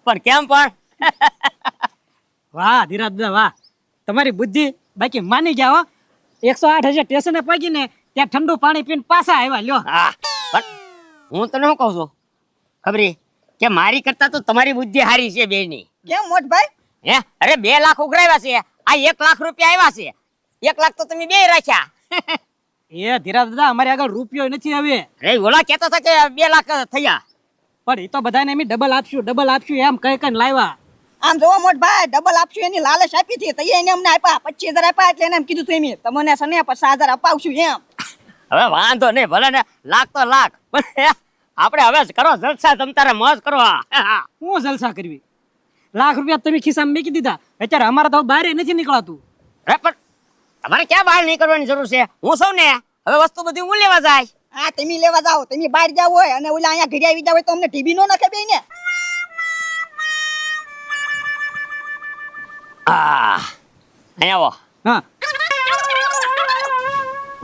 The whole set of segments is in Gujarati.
પણ કેમ પણ વાહ ધીરજ દાદા વાહ, તમારી બુદ્ધિ બાકી માની ગયા હો. 108 હજાર સ્ટેશને પગીને ત્યાં ઠંડુ પાણી પીને પાછા આવ્યા લ્યો. હા પણ હું તને શું કહું છું ખબરી કે મારી કરતા તો તમારી બુદ્ધિ હારી છે બેની. કેમ મોટભાઈ? હે અરે 2 લાખ ઉઘરાવ્યા છે, આ 1 લાખ રૂપિયા આવ્યા છે. 1 લાખ તો તમે બે રાખ્યા. એ ધીરજ દાદા અમારી આગળ રૂપિયો નથી હવે. અરે ઓલા કહેતો હતો કે 2 લાખ થયા. પણ એ તો બધાને એમ ડબલ આપશું એમ કઈ કઈ લાવ્યા. આમ જોવો મોટભાઈ, ડબલ આપશું એની લાલચ આપી હતી, તઈ એને અમને આપ્યા 25,000 આપ્યા, એટલે એને એમ કીધું તું એમ તમને સને 50,000 અપાવશું એમ. હવે વાંધો નહીં, ભલે ને લાખ તો લાખ, પણ આપણે હવે કરો જલસા, તમ તારે મોજ કરો. હું જલસા કરવી? લાખ રૂપિયા તમે ખિસ્સામાં મૂકી દીધા, અત્યારે અમારે તો બહાર નથી નીકળાતું. અરે પણ તમારે ક્યાં બહાર નહીં કરવાની જરૂર છે? હું સૌ ને હવે વસ્તુ બધી હું લેવા જાય. હા તમે લેવા જાઓ, તમે બહાર જાવ હોય અને ઓલા અહીંયા ઘરે આવી જાવ હોય તો અમને ટીવી નો નાખે બેને. અહીંયા આવો. હા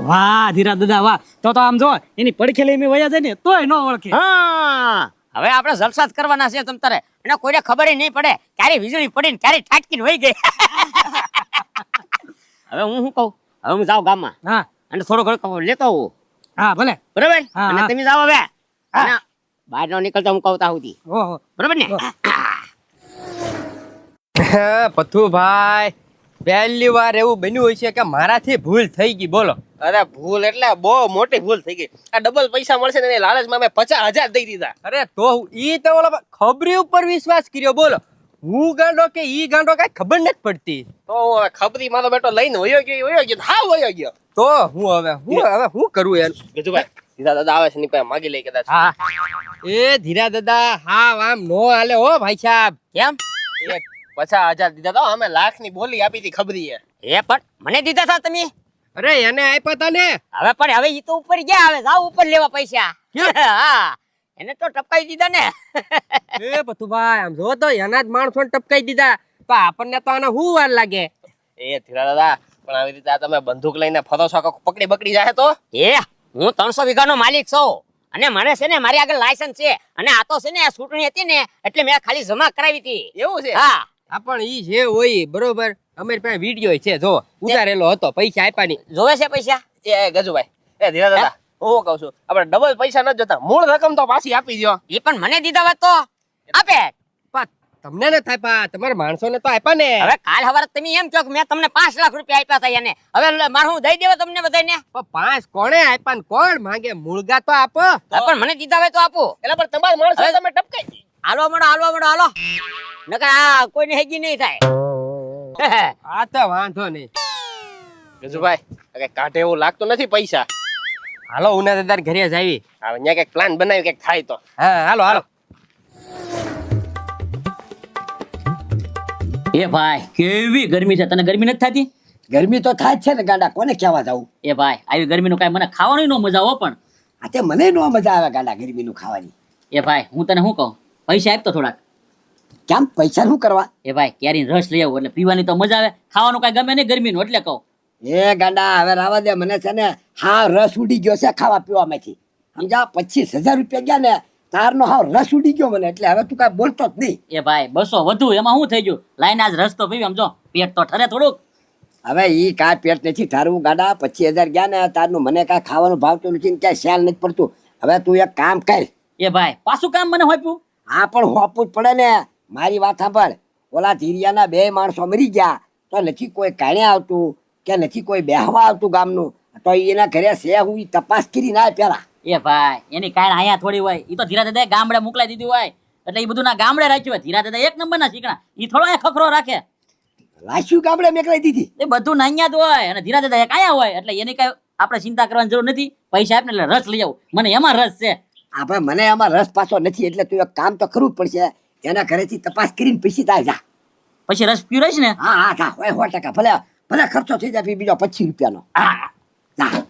વાહ ધીરજ દાદા વાહ, તો આમ જો એની પડખે લઈ વયા જાય ને તોય ન ઓળખે. હા હવે આપણે જલસા જ કરવાના છે તમ તારે, અને કોઈને ખબર નહીં પડે ક્યારે વીજળી પડીને ક્યારે ઠાટકીને વહી ગઈ. હવે હું શું કહું, હવે હું જાઉં ગામમાં હા અને થોડો ઘણો લેતો આવું. હા ભલે બરાબર? હા, અને હા. તમે જાઓ હવે. અને બહાર ન નીકળતા હું કહું તા સુધી. ઓહો બરાબર ને? પથુભાઈ, પહેલી વાર એવું બન્યું હોય છે કે મારાથી ભૂલ થઈ ગઈ. બોલો. અરે ભૂલ એટલે બહુ મોટી ભૂલ થઈ ગઈ. આ ડબલ પૈસા મળશે ને એની લાલચમાં મેં 50,000 દઈ દીધા. અરે તો ઈ તો ઓલા ખબરી ઉપર વિશ્વાસ કર્યો. બોલો, હું ગાંડો કે ઈ ગાંડો કઈ ખબર નથી પડતી. તો હું હવે ખબરી મારો બેટો લઈને વયો ગયો હા વયો ગયો. તો હું કરું યાર? ગજુભાઈ, સીધા દાદા આવે છે ની પાસે માગી લઈ કદાચ. હા એ ધીરા દાદા, હા આમ નો હાલે હો ભાઈ સાહેબ. કેમ? 50,000 દીધા તો અમે લાખની બોલી આપી હતી ખબરીએ. એ પણ મને દીધા હતા તમે. અરે એને આપ્યા તા ને. હવે પણ હવે ઈ તો ઉપર ગયા, હવે જાવ ઉપર લેવા પૈસા. હા એને તો ટપકાઈ દીધા ને. એ પથુભાઈ, આમ જો તો એના જ માણસો ટપકાઈ દીધા તો આપણને તો આને શું વાર લાગે? એ ધીરા દાદા, પણ આવી રીતે તમે બંદૂક લઈને ફરો છો, પકડી બકડી જાય તો? એ હું 300 વીઘાનો માલિક છું, અને મને છે ને મારી આગળ લાયસન્સ છે, અને આ તો છે ને ચૂંટણી હતી ને એટલે મેં ખાલી જમા કરાવી હતી. એવું છે? હા આ પણ ઈ છે હોય બરોબર. અમારી પાસે વિડીયો છે, જો ઉતારેલો હતો, પૈસા આપ્યા ની. જોવે છે પૈસા? એ ગજુભાઈ, એ ધીરા દાદા, હું કહું છું આપણે ડબલ પૈસા ન જોતા, મૂળ રકમ તો પાછી આપી દો. એ પણ મને દીધા હોત તો આપે. પણ તમને ને થાય, તમારા માણસો ને તો આપ્યા ને. હવે કાલ સવારે તમે એમ કહો કે મેં તમને 5 લાખ રૂપિયા આપ્યા હતા એને, હવે મારું હું દઈ દેવા તમને બધાને? પણ 5 કોણે આપ્યા ને કોણ માંગે? મુળગા તો આપો. પણ મને દીધા હોય તો આપો. એટલે પણ તમારા માણસો હવે તમે ટપકાઈ. હાલો હાલો, નકર આ કોઈને હેગી નહીં થાય. આ તો વાંધો નહીં. ગજુભાઈ, કઈ કાઢે એવું લાગતું નથી પૈસા. હાલો ઉના દાદા ઘરે જ આવી. હવે અહીંયા કઈક પ્લાન બનાવ્યું કઈક થાય તો. હા હાલો. એ ભાઈ કેવી ગરમી છે, તને ગરમી નથી થતી? ગરમી તો થાય જ છે ને ગાંડા, કોને કહેવા જાવું? એ ભાઈ આવી ગરમીનું કાંઈ મને ખાવાની નો મજા હો. પણ આ તે મને નો મજા આવે ગાંડા ગરમીનું ખાવાની. એ ભાઈ હું તને શું કહું, પૈસા આપ તો થોડાક. કેમ પૈસા શું કરવા? એ ભાઈ કેરીનો રસ લઈ આવું, એટલે પીવાની તો મજા આવે, ખાવાનું કાંઈ ગમે નહીં ગરમીનું, એટલે કહું. એ ગાંડા હવે રાવા દે, મને છે ને હા રસ ઉડી ગયો છે ખાવા પીવામાંથી. સમજા 25,000 રૂપિયા ગયા ને તારનો હાવ રસ ઉડી ગયો મને, એટલે હવે તું કાંઈ બોલતો જ નહીં. એ ભાઈ 200 વધુ એમાં શું થઈ ગયું? લાઈને આજ રસ તો પીવી, આમ જો પેટ તો ઠરે થોડુંક. હવે ઈ કાંઈ પેટ નથી ઠારવું ગાંડા. 25,000 ગયા ને તારનું મને કાંઈ ખાવાનું ભાવતું નથી ને ક્યાંય સ્યાલ નથી પડતું. હવે તું એક કામ કર. એ ભાઈ પાછું કામ મને હોપ્યું? હા પણ હોપવું જ પડે ને. મારી વાત સાંભળ, ઓલા ધીરિયાના 2 માણસો મરી ગયા તો નથી કોઈ કાણે આવતું કે નથી કોઈ બેહવા આવતું ગામનું, તો એના ઘરે છે હું ઈ તપાસ કરી ના પેલા. એ ભાઈ એની કાંઈ અહીંયા થોડી હોય, એ તો ધીરા દાદા ગામડે મોકલાઈ દીધી હોય, એટલે એ બધું ના ગામડે રાખ્યું હોય. ધીરા દાદા 1 નંબરના શીખણા, એ થોડો અહીંયા ખખરો રાખે. લાશ્યું ગામડે મેકલાઈ દીધી. એ બધું ના અહીંયા જ હોય, અને ધીરા દાદા અહીંયા હોય, એટલે એની કઈ આપણે ચિંતા કરવાની જરૂર નથી. પૈસા આપને એટલે રસ લઈ આવું, મને એમાં રસ છે. આપણે મને એમાં રસ પાછો નથી, એટલે તું એક કામ તો કરવું જ પડશે. એના ઘરેથી તપાસ કરીને પછી તા જા. પછી રસ પીવ રહીશ ને? હા હા જા હોય 100%. ભલે ભલે ખર્ચો થઈ જાય બીજો 25 રૂપિયાનો. હા જા.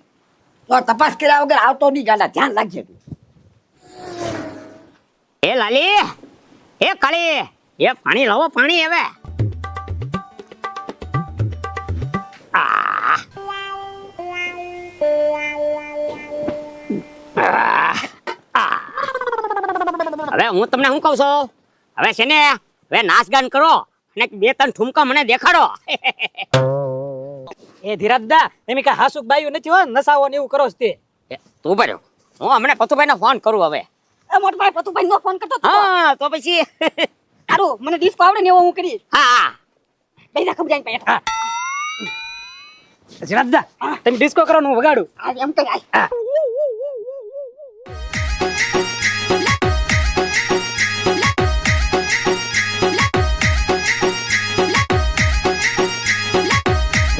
તો તપાસ કર્યા વગર આવતો નહીં ગાંડા, ધ્યાન રાખજે તું. એ લાલી, એ કાળી, એ પાણી લાવો, પાણી હવે. હવે હું તમને શું કહું છું, હવે છે ને હવે નાચ ગાન કરો અને બે ત્રણ ઠુમકા મને દેખાડો. એ ધીરજ દા એમ કે હાસુક બાયું નથી હો નસાવો ને એવું કરો છો તે. તું ભર્યો હું હમણાં પતુભાઈને ફોન કરું હવે. એ મોટભાઈ પતુભાઈ નો ફોન કરતો હતો. હા તો પછી સારું મને ડિસ્કો આવડે ને એવો હું કરીશ. હા બેજા ખબર જાય પૈસા. ધીરજ દા તમે ડિસ્કો કરો ને હું વગાડું. આ એમ તો આય.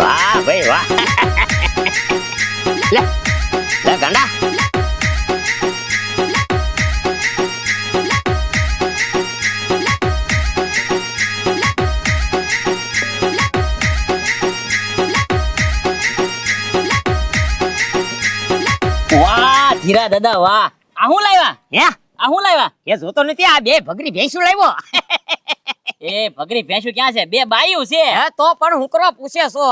વાહ ભાઈ વાહ. લે લે ગાંડા. વાહ ધીરા દાદા વાહ આ હું લાવ્યા હે આ હું લાવ્યા એ જોતો નથી આ બે ભગરી ભેંસું લાવ્યો. એ ભગરી ભેંસું ક્યાં છે બે બાયું છે હે તો પણ હું કરવા પૂછે છો.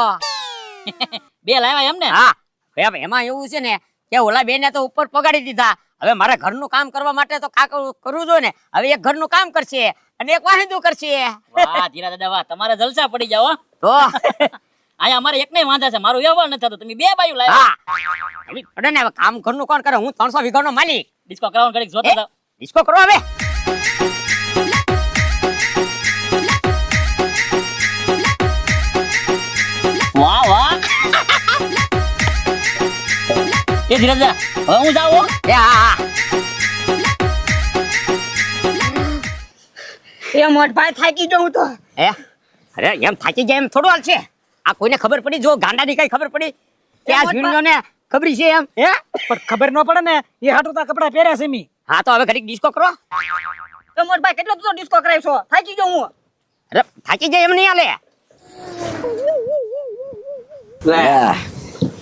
બે લાવ્યા એમ ને હા હવે એમાં એવું છે ને કે ઓલા બે ને તો ઉપર પગાડી દીધા. હવે મારે ઘરનું કામ કરવા માટે તો કાક કરવું જોઈએ ને. હવે એક ઘરનું કામ કરશે અને એક વાહિંદુ કરશે. વાહ ધીરા દાદા વાહ તમારે જલસા પડી જાવ હો. તો અહીંયા અમારે એક નહીં વાંધા છે મારું વ્યવહાર નથી થતો તમે બે બાયું લાવ્યા હા હવે પડે ને હવે કામ ઘરનું કોણ કરે? હું 300 વીઘાનો માલિક. ડિસ્કો કરાવવાનું કરી જોતા હતા ડિસ્કો કરો હવે. વાહ વાહ એ ધીરા દાદા હવે હું જાઉં હો. એ હા એ મોટભાઈ થાકી ગયો હું તો. એ અરે એમ થાકી જાય એમ થોડું હાલશે. આ કોઈને ખબર પડી જો ગાંડાની કઈ ખબર પડી કે આ ઝીણ્યોને ખબર છે એમ? હે પણ ખબર ન પડે ને એ હાટું તો કપડા પહેર્યા છે મી. હા તો હવે ઘડીક ડિસ્કો કરો. એ મોટભાઈ કેટલો બધો ડિસ્કો કરાવ્યો છો? થાકી ગયો હું. અરે થાકી જાય એમ નહીં હાલે.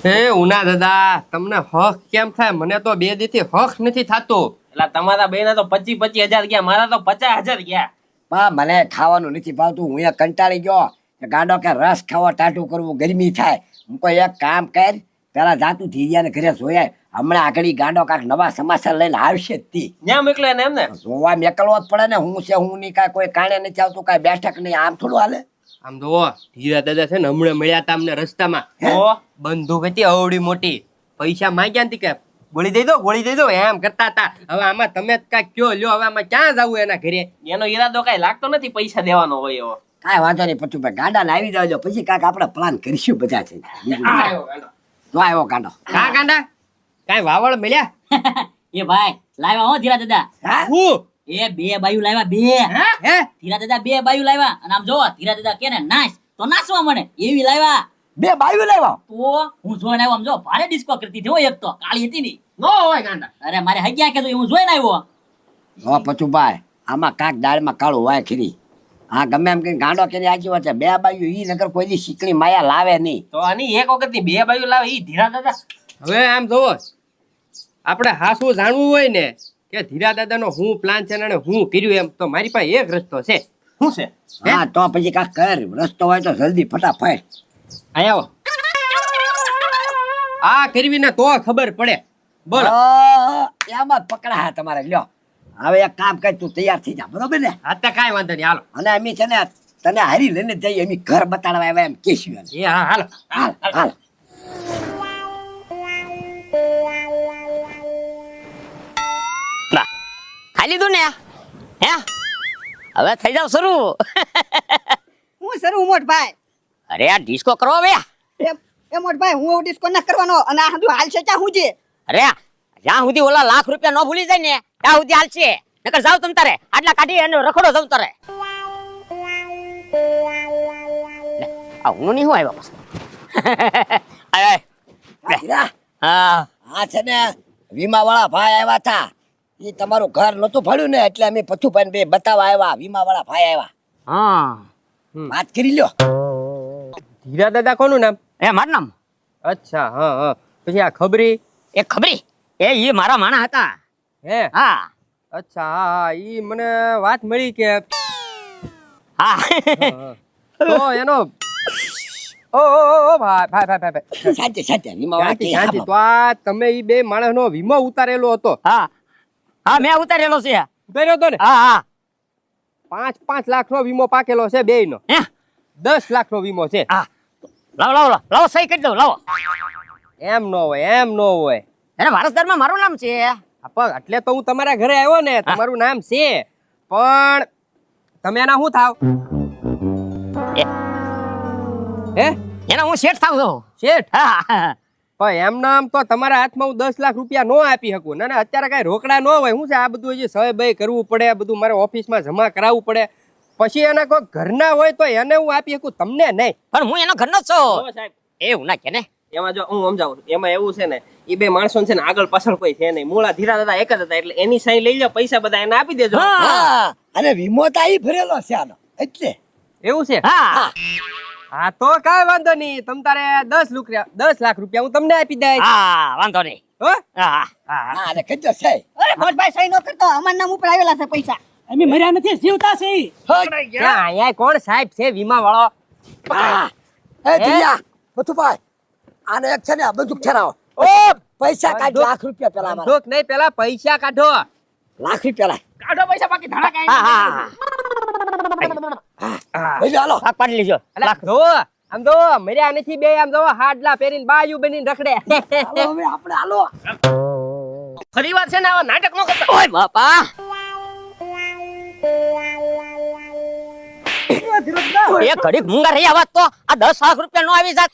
હે ઉના દાદા તમને હક કેમ થાય? મને તો બે દીથી હક નથી થતું. એટલે તમારા બેના તો 25,000 ગયા, મારા તો 50,000 ગયા. બા મને ખાવાનું નથી ભાવતું. હું અહીંયા કંટાળી ગયો કે ગાંડો કે રસ ખાવા ટાટું કરવું ગરમી થાય. હું કોઈ એક કામ કર પેલા જાતું ધીરિયાને ઘરે જોયા. હમણાં આગળ ગાંડો કાંક નવા સમાચાર લઈને આવશે જ તી. ન્યા મોકલ્યો એને એમ ને? જોવા મેકલવો જ પડે ને. હું છે હું નહીં કાંઈ કોઈ કાણે નથી આવતું કાંઈ બેઠક નહીં. આમ થોડું હાલે. આમ જો ધીરા દાદા છે ને હમણાં મળ્યા તા અમને રસ્તામાં. તો બંદૂક હતી અવડી મોટી. પૈસા માંગ્યા નથી કે ગોળી દઈ દો એમ કરતા હતા. હવે આમાં તમે જ કાંઈક કયો લ્યો. હવે આમાં ક્યાં જવું એના ઘરે? એનો ઈરાદો કઈ લાગતો નથી પૈસા દેવાનો હોય એવો. કાંઈ વાંધો નહીં પછી ભાઈ ગાંડાને આવી જાવજો. પછી કાંઈક આપણે પ્લાન કરીશું બધા છે. જો આવ્યો ગાંડો. કા ગાંડા કાંઈ વાવળ મળ્યા? એ ભાઈ લાવ્યા હો ધીરા દાદા હા હું એ બે બાયું લાવ્યા બે હે ધીરા દાદા બે બાયું લાવ્યા અને આમ જો ધીરા દાદા કે ને નાચ તો નાચવા મને એવી લાવ્યા બે બાયું લાવ્યા. તો હું જોઈને આવ્યો આમ જો ભારે ડિસ્કો કરતી હતી હો એક તો કાળી હતી ની નો હોય ગાંડા. અરે મારે હગ્યા કે હું જોઈને આવ્યો જો પછી ભાઈ આમાં કાંક દાળમાં કાળું હોય ખરી. હા ગમે એમ કઈ ગાંડો કરી આજી વાત છે. બે બાયું ઈ નગર કોઈ શીકણી માયા લાવે નહીં. તો આની એક વખત ની બે બાજુ લાવે ઈ ધીરા દાદા. હવે આમ જોવો આપણે હાસું જાણવું હોય ને કે ધીરા દાદાનો હું પ્લાન છે ને હું કર્યું એમ તો મારી પાસે એક રસ્તો છે. શું છે? હા તો પછી કાંક કર. રસ્તો હોય તો જલ્દી ફટાફટ. અહીંયા આવો. આ કરવી ને તો ખબર પડે. બોલો. એમાં જ પકડા તમારે લ્યો. હવે એક કામ કર તું તૈયાર થઈ જા બરોબર ને. હા તો કાંઈ વાંધો નહીં હાલો. અને અમે છે ને તને હારી લઈને જઈએ. અમે ઘર બતાડવા આવ્યા એમ કેશું. એ હા હાલો. હાલ હાલ. ખાઈ લીધું ને? હે હવે થઈ જાવ શરૂ. હું સરું મોટભાઈ. અરે આ ડિસ્કો કરો હવે. એ મોટભાઈ હું ડિસ્કો ના કરવાનો અને આ બધું હાલ છે ચા હું છે. અરે જ્યાં સુધી ઓલા લાખ રૂપિયા ન ભૂલી જાય ને ત્યાં સુધી હાલશે. નકર જાવ તમ તારે આટલા કાઢી અને રખડો તમ તારે. આ હું નહીં હું આવ્યો પાછો. હા હા છે ને વીમા વાળા ભાઈ આવ્યા હતા. એ તમારું ઘર નતું ફળ્યું ને એટલે અમે પછુભાઈ બે બતાવવા આવ્યા. વીમા વાળા ભાઈ આવ્યા. હા વાત કરી લ્યો. ધીરા દાદા કોનું નામ? એ મારું નામ અચ્છા હા હા. પછી આ ખબરી એ ખબરી એ મારા માણા હતા. હે હા અચ્છા હા હા ઈ મને વાત મળી કે હા તો એનો ઓ ભાઈ ભાઈ ભાઈ ભાઈ સાચે સાચે વીમા વાળા શાંતિ તો આ તમે ઈ બે માણસનો વીમો ઉતારેલો હતો. હા હા મેં ઉતારેલો છે. ઉતાર્યો હતો ને? હા હા 5 લાખનો વીમો પાકેલો છે બેયનો. હે 10 લાખનો વીમો છે. હા લાવો લાવો લાવો લાવો સહી કરી દઉં લાવો. એમ નો હોય. અરે વારસદારમાં મારું નામ છે. આ પણ એટલે તો હું તમારા ઘરે આવ્યો ને, તમારું નામ છે, પણ તમે એના શું થાવ? હે એના હું શેઠ થાવ છું. શેઠ? હા પણ એમ નામ તો તમારા હાથમાં હું 10 લાખ રૂપિયા નો આપી શકું. ના અત્યારે કઈ રોકડા નો હોય. શું છે આ બધું હજી સહી બહી કરવું પડે, બધું મારે ઓફિસમાં જમા કરાવવું પડે. પછી એના કોઈ ઘરના હોય તો એને હું આપી શકું, તમને નહીં. પણ હું એનો ઘરનો જ છું. જો સાહેબ એવું ના કે ને. એમાં જો હું સમજાવું છું. એમાં એવું છે ને, એ બે માણસો છે ને આગળ પાછળ કોઈ છે નહીં. મૂળા ધીરા દાદા એક જ હતા, એટલે એની સહી લઈ લો, પૈસા બધા એને આપી દેજો. હા અને વીમો તો ઈ ભરેલો છે આનો એટલે એવું છે? હા હા તો કાંઈ વાંધો નહીં. તમ તારે 10 લાખ રૂપિયા હું તમને આપી દઈશ. હા વાંધો નહીં. હો? હા હા અને કજો છે અરે મોટભાઈ સહી નો કરતો, અમારા નામ ઉપર આવેલા છે પૈસા. અમે મર્યા નથી, જીવતા છે ઈ. ક્યાં અહીંયા કોણ સાહેબ છે વીમા વાળો? હા એ દિયા બતુભાઈ આને એક છે ને બંદૂક છરાવો. ઓ પૈસા કાઢ લાખ રૂપિયા પેલા મારા. બંદૂક નહીં, પેલા પૈસા કાઢો. લાખ રૂપિયા કાઢો પૈસા, બાકી ધડાકા હા હા ભાઈ હાલો હા પાડી લીજો. અલા, જો આમ જો મર્યા નથી બે, આમ જો હાડલા પહેરીને બાયુ બનીને રખડે. હાલો હવે આપણે હાલો. ફરી વાર છે ને આવા નાટક નો કરતા. ઓય બાપા એક ઘડીક મૂંગા રહી આવાત તો આ 10 લાખ રૂપિયા નો આવી જાત.